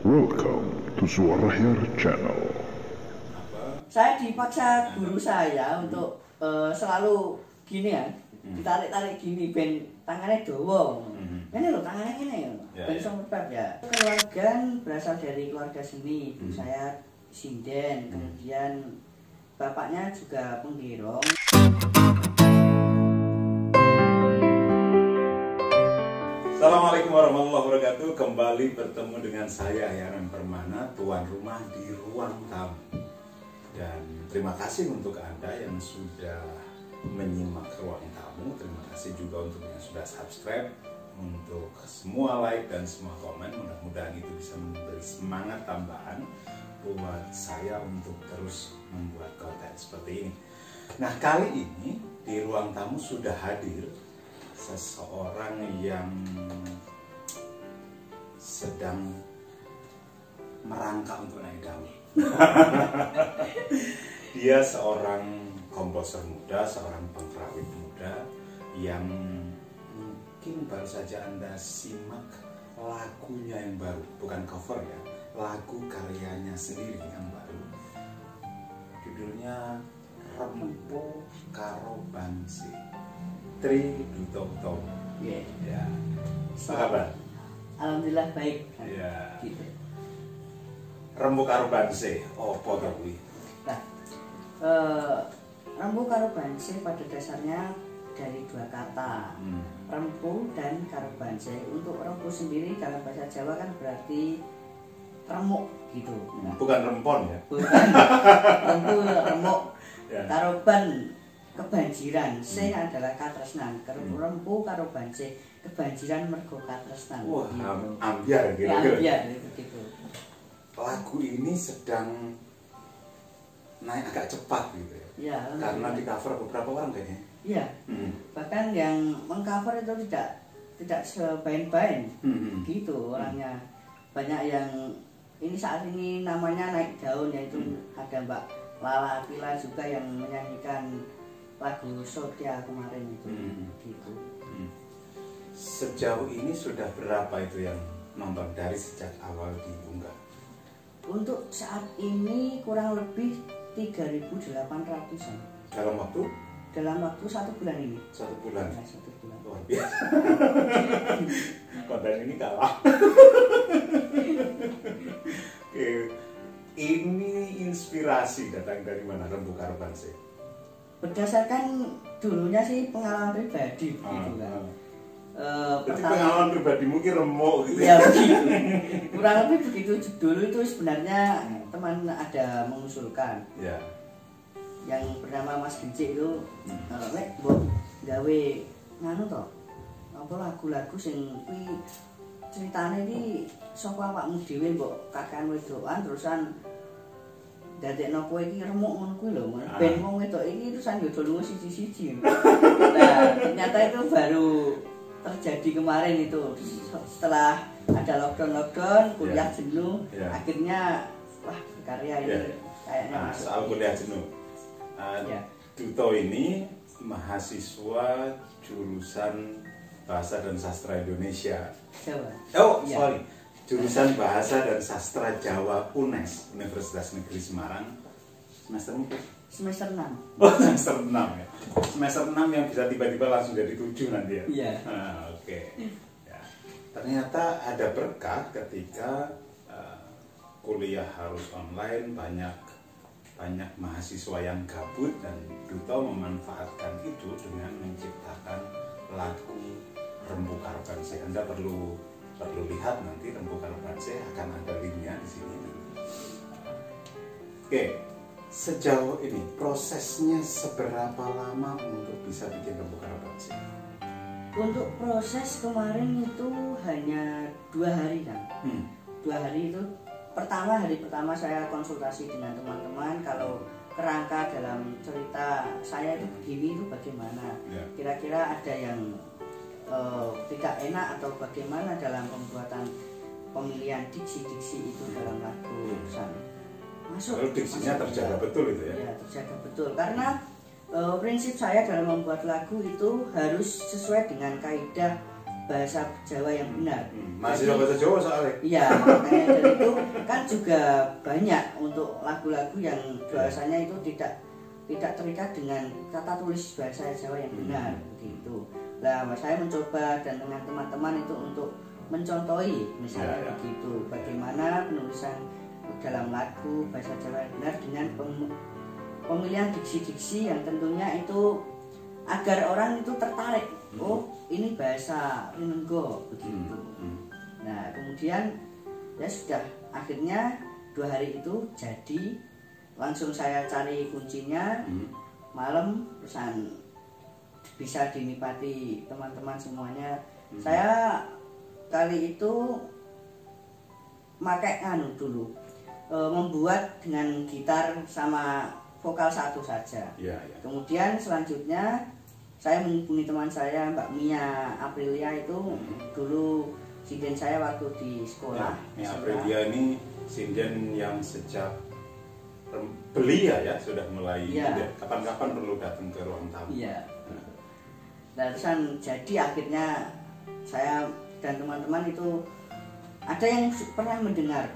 Welcome to Suara Hyar Channel. Saya dipaksa guru saya untuk selalu gini ya, ditarik-tarik gini, ben tangannya dowo. Ini loh tangannya gini ya, ben iso ngepep ya. Keluarga berasal dari keluarga seni, ibu saya sinden, kemudian bapaknya juga penggerong. Assalamualaikum warahmatullahi wabarakatuh. Kembali bertemu dengan saya Yaran Permana, tuan rumah di ruang tamu. Dan terima kasih untuk Anda yang sudah menyimak ruang tamu. Terima kasih juga untuk yang sudah subscribe, untuk semua like dan semua komen. Mudah-mudahan itu bisa memberi semangat tambahan buat saya untuk terus membuat konten seperti ini. Nah, kali ini di ruang tamu sudah hadir seseorang yang sedang merangkak untuk naik daun. Dia seorang komposer muda, seorang pengrawit muda yang mungkin baru saja Anda simak lagunya yang baru, bukan cover ya, lagu karyanya sendiri yang baru. Judulnya Rempo Karo Bangse. Tri Duto Utomo. Ya. Apa kabar? Alhamdulillah baik. Ya. Gitu. Rempo Karo Bangse, apa ta kuwi? Nah, rempu karo banse pada dasarnya dari dua kata, rempu dan karo banse. Untuk rempu sendiri dalam bahasa Jawa kan berarti remuk gitu. Nah, Bukan rempon ya? bukan rempu remuk. Ya. Karo ban kebanjiran, sing adalah katresnan. Rempu karo banse, kebanjiran mergo katresnan. Wah, gitu. ambiar Ya, gitu. ambiar begitu. Lagu ini sedang naik agak cepat gitu ya. Ya, Karena di cover beberapa orang kayaknya. iya. Bahkan yang mengcover itu tidak sebain-bain. Gitu orangnya. Banyak yang ini saat ini namanya naik daun, yaitu ada Mbak Lala Pila juga yang menyanyikan lagu Sotia kemarin itu. Gitu. Sejauh ini sudah berapa itu yang nonton dari sejak awal diunggah? Untuk saat ini kurang lebih 3.800-an Dalam waktu 1 bulan ini. 1 bulan. Ya, 1 bulan. Luar biasa. Konten ini kalah. Oke. Ini inspirasi datang dari mana, Rempo Karo Bangse? Berdasarkan dulunya sih pengalaman pribadi gitu kan. Jadi pengalaman pribadi mungkin remuk gitu. Iya begitu. Kurang lebih begitu. Dulu itu sebenarnya teman ada mengusulkan. Ya. Yang bernama Mas Gencik itu, lek mbok gawe nganu to. Apa lagu-lagu sing kuwi ceritane iki saka awakmu dhewe mbok kakean wedokan terusan dadekno kowe iki remuk ngono kuwi lho. Ben wong wedok iki terusan jodoh lunga siji-siji. Nah, ternyata itu baru terjadi kemarin itu. Setelah ada lockdown, kuliah jenuh, akhirnya wah karya ini kayaknya masuk. Soal kuliah jenuh. Duto ini mahasiswa jurusan Bahasa dan Sastra Indonesia. Jawa. Oh, sorry. Jurusan Bahasa dan Sastra Jawa UNES, Universitas Negeri Semarang. Semester berapa? Semester 6. Oh, semester 6 ya. Semester 6 yang bisa tiba-tiba langsung jadi 7 nanti ya. Iya. Oke. Ya. Ternyata ada berkah ketika kuliah harus online, banyak mahasiswa yang gabut, dan Duto memanfaatkan itu dengan menciptakan lagu Rempo Karo Bangse. Anda perlu lihat nanti Rempo Karo Bangse, akan ada linknya di sini. Oke, sejauh ini prosesnya seberapa lama untuk bisa bikin Rempo Karo Bangse? Untuk proses kemarin itu hanya 2 hari kan. 2 hari itu hari pertama saya konsultasi dengan teman-teman kalau kerangka dalam cerita saya itu begini itu bagaimana. Kira-kira ada yang tidak enak atau bagaimana dalam pembuatan pemilihan diksi-diksi itu dalam lagu masuk. Lalu diksinya terjaga betul itu ya? Ya, terjaga betul karena prinsip saya dalam membuat lagu itu harus sesuai dengan kaidah bahasa Jawa yang benar. Masih bahasa Jawa soalnya. Iya, makanya dari itu kan juga banyak untuk lagu-lagu yang bahasanya itu tidak terikat dengan kata tulis bahasa Jawa yang benar begitu. Nah, saya mencoba dan dengan teman-teman itu untuk mencontohi misalnya begitu, bagaimana penulisan dalam lagu bahasa Jawa yang benar dengan pemilihan diksi-diksi yang tentunya itu agar orang itu tertarik. Oh, ini bahasa Rinenggo begitu. Nah, kemudian ya sudah, akhirnya 2 hari itu jadi, langsung saya cari kuncinya, malam pesan bisa dinikmati teman-teman semuanya. Saya kali itu pakai dulu, membuat dengan gitar sama vokal satu saja. Kemudian selanjutnya saya menghubungi teman saya, Mbak Mia Aprilia itu dulu sinden saya waktu di sekolah. Mia Aprilia ini sinden yang sejak belia ya sudah mulai. Kapan-kapan perlu datang ke ruang tamu. Dan jadi akhirnya saya dan teman-teman itu ada yang pernah mendengar.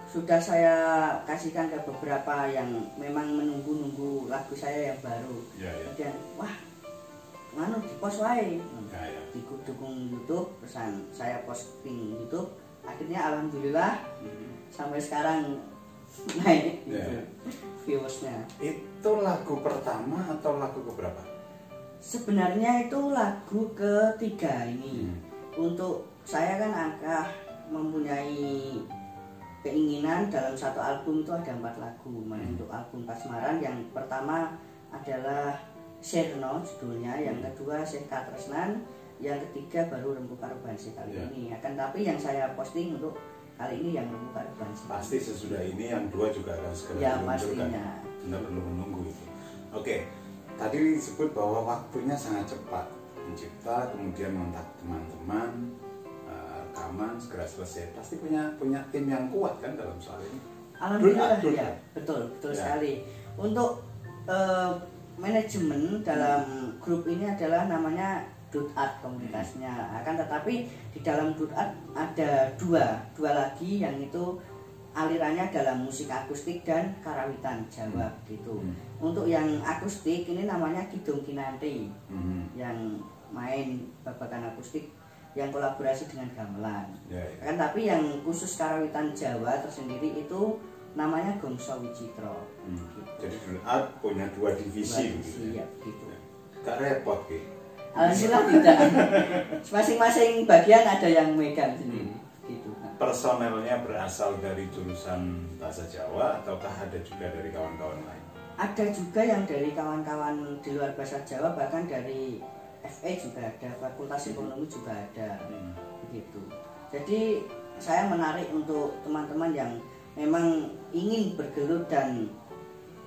Sudah saya kasihkan ke beberapa yang memang menunggu-nunggu lagu saya yang baru. Kemudian wah, di post wae. Didukung YouTube, pesan saya posting YouTube. Akhirnya alhamdulillah sampai sekarang naik viewersnya. Itu lagu pertama atau lagu keberapa? Sebenarnya itu lagu ketiga ini. Untuk saya kan angka mempunyai keinginan dalam satu album itu ada 4 lagu. Untuk album Kasmaran yang pertama adalah Serno judulnya, yang kedua Syekh Katresnan, yang ketiga baru Rembuh Karbansi kali ini. Akan tapi yang saya posting untuk kali ini yang Rembuh Karbansi. Pasti sesudah ini yang 2 juga akan segera diluncurkan. Benar perlu menunggu itu. Oke, tadi disebut bahwa waktunya sangat cepat mencipta, kemudian mengontak teman-teman, rekaman segera selesai. Pasti punya tim yang kuat kan dalam soal ini. Alhamdulillah ya, betul sekali. Untuk manajemen dalam grup ini adalah namanya Dutart komunitasnya. Akan tetapi di dalam Dutart ada dua lagi yang itu alirannya dalam musik akustik dan karawitan Jawa gitu. Untuk yang akustik ini namanya Kidung Kinanti, yang main babakan akustik yang kolaborasi dengan gamelan. Kan tapi yang khusus karawitan Jawa tersendiri itu namanya Gongso Wicitro. Gitu. Jadi Dutart punya 2 divisi gitu. Ya, gitu. Gak repot gitu. Alhamdulillah tidak. Masing-masing bagian ada yang megang sendiri. Gitu. Personelnya berasal dari jurusan bahasa Jawa ataukah ada juga dari kawan-kawan lain? Ada juga yang dari kawan-kawan di luar bahasa Jawa, bahkan dari FE juga ada, Fakultas Ekonomi juga ada. Begitu. Jadi saya menarik untuk teman-teman yang memang ingin bergelut dan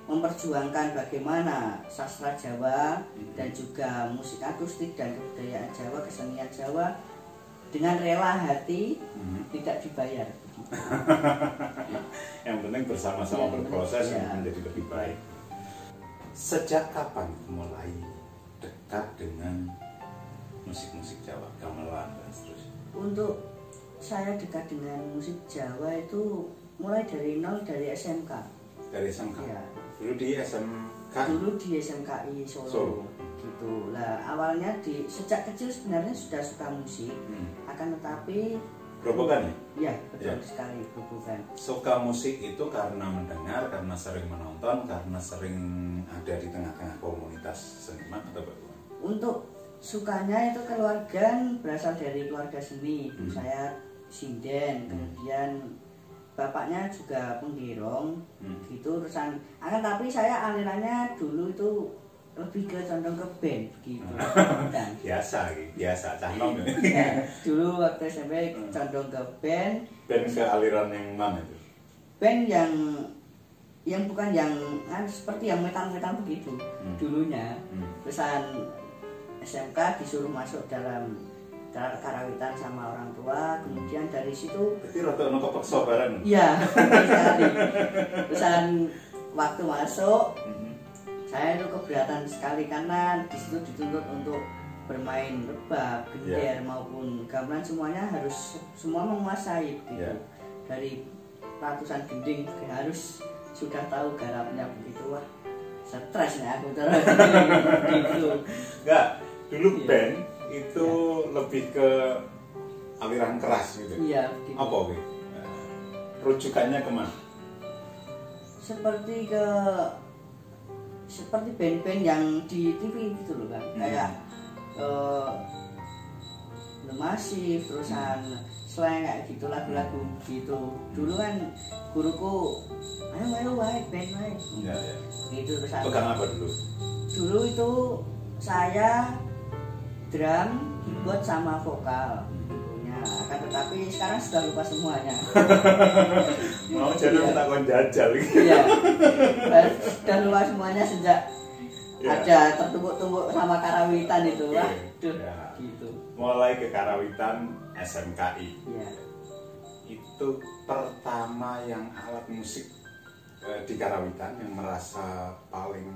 memperjuangkan bagaimana sastra Jawa dan juga musik akustik dan kebudayaan Jawa, kesenian Jawa dengan rela hati, tidak dibayar. Yang penting bersama-sama berproses menjadi lebih baik. Sejak kapan mulai dekat dengan musik-musik Jawa, gamelan dan seterusnya? Untuk saya dekat dengan musik Jawa itu mulai dari nol, dari SMK. Dari SMK? Ya. Dulu di SMK? Dulu di SMKI Solo. Gitu. Lah awalnya sejak kecil sebenarnya sudah suka musik, akan tetapi gerobokan ya? Iya, betul sekali, gerobokan. Suka musik itu karena mendengar, karena sering menonton, karena sering ada di tengah-tengah komunitas seniman atau bagaimana? Untuk sukanya itu keluarga berasal dari keluarga seni. Saya sinden, kemudian bapaknya juga penggerong, gitu. Terusan, akan tapi saya alirannya dulu itu lebih ke condong ke band begitu. biasa cahnom ya. Dulu waktu SMP condong ke band. Band ke aliran yang mana itu? Band yang bukan yang seperti yang metal-metal begitu dulunya. Terusan SMK disuruh masuk dalam karawitan sama orang tua, kemudian dari situ berarti rada ono kepeksa bareng. Iya, sekali. Terusan waktu masuk saya itu keberatan sekali karena di situ dituntut untuk bermain rebab, gender maupun gamelan semuanya harus semua menguasai gitu. Yeah. Dari ratusan gending harus sudah tahu garapnya begitu. Wah, stres nih aku terus gitu. Enggak, dulu Iya. band itu lebih ke aliran keras gitu. Iya, gitu. Apa oke? Rujukannya kemana? Seperti band-band yang di TV gitu loh kan, kayak The Massive, terusan slang kayak gitu, lagu-lagu gitu. Dulu kan guruku, ayo wae band wae. Iya, ya. Gitu terusan. Pegang apa dulu? Dulu itu saya drum, keyboard sama vokal. Punya. Akan tetapi sekarang sudah lupa semuanya. Mau jadi Iya. takon jajal gitu. Iya. Sudah lupa semuanya sejak Iya. ada tertumbuk-tumbuk sama karawitan itu. Wah, Iya. gitu. Mulai ke karawitan SMKI. Iya. Itu pertama yang alat musik di karawitan yang merasa paling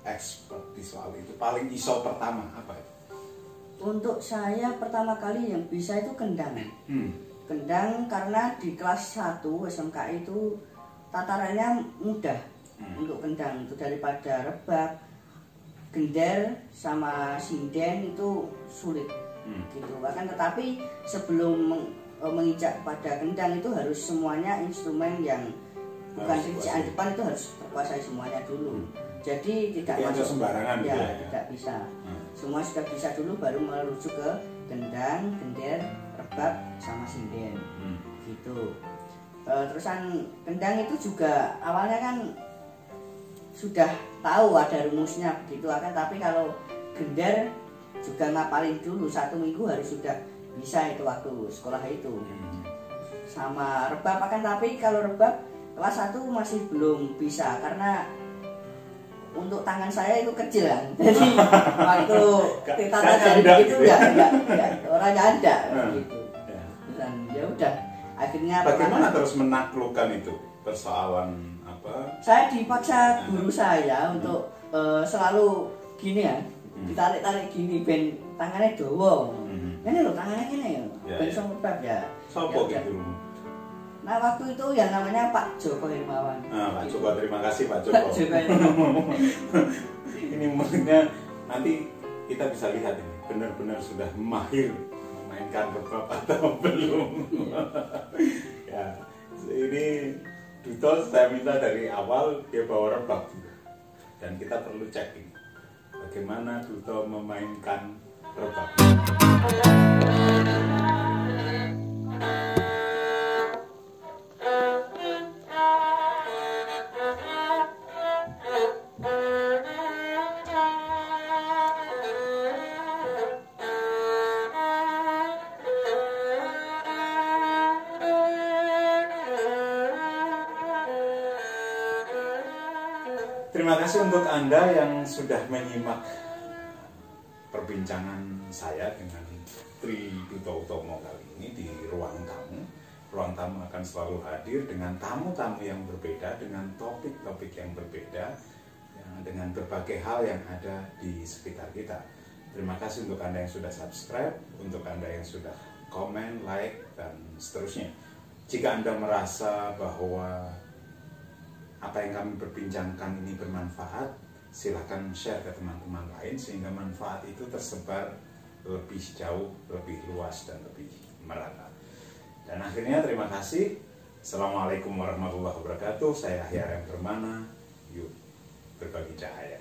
expert di soal itu, paling iso pertama apa itu? Untuk saya pertama kali yang bisa itu kendang. Kendang karena di kelas 1 SMKI itu tatarannya mudah untuk kendang itu daripada rebab, gender sama sinden itu sulit gitu. Bahkan tetapi sebelum menginjak pada kendang itu harus semuanya instrumen yang bukan rincian depan itu harus terkuasai semuanya dulu. Jadi tidak masuk sembarangan ya, gitu ya. tidak bisa. Semua sudah bisa dulu baru merujuk ke gendang, gender, rebab sama sinden. Gitu. Terusan kendang itu juga awalnya kan sudah tahu ada rumusnya begitu akan, tapi kalau gender juga ngapalin dulu 1 minggu harus sudah bisa itu waktu sekolah itu. Sama rebab akan, tapi kalau rebab kelas 1 masih belum bisa karena untuk tangan saya itu kecil kan. Jadi waktu tata jari begitu enggak orangnya ada gitu. Dan ya udah akhirnya bagaimana terus menaklukkan itu persoalan apa? Saya dipaksa guru saya untuk selalu gini ya, ditarik-tarik gini ben tangannya dowo. Ini loh tangannya gini ya. Ben iso ngebab ya. Sopo gitu. Nah waktu itu yang namanya Pak Joko Hermawan. Pak Joko, terima kasih Pak Joko. Pak Joko Hermawan. Ini mungkinnya nanti kita bisa lihat ini benar-benar sudah mahir memainkan rebab atau belum. Ya, ini Duto saya minta dari awal dia bawa rebab dan kita perlu cek ini bagaimana Duto memainkan rebab. Terima kasih untuk Anda yang sudah menyimak perbincangan saya dengan Tri Duto Utomo kali ini di Ruang Tamu. Ruang Tamu akan selalu hadir dengan tamu-tamu yang berbeda, dengan topik-topik yang berbeda, dengan berbagai hal yang ada di sekitar kita. Terima kasih untuk Anda yang sudah subscribe, untuk Anda yang sudah komen, like, dan seterusnya. Jika Anda merasa bahwa apa yang kami perbincangkan ini bermanfaat, silakan share ke teman-teman lain sehingga manfaat itu tersebar lebih jauh, lebih luas, dan lebih merata. Dan akhirnya terima kasih. Assalamualaikum warahmatullahi wabarakatuh. Saya Ahyar M. Permana. Yuk berbagi cahaya.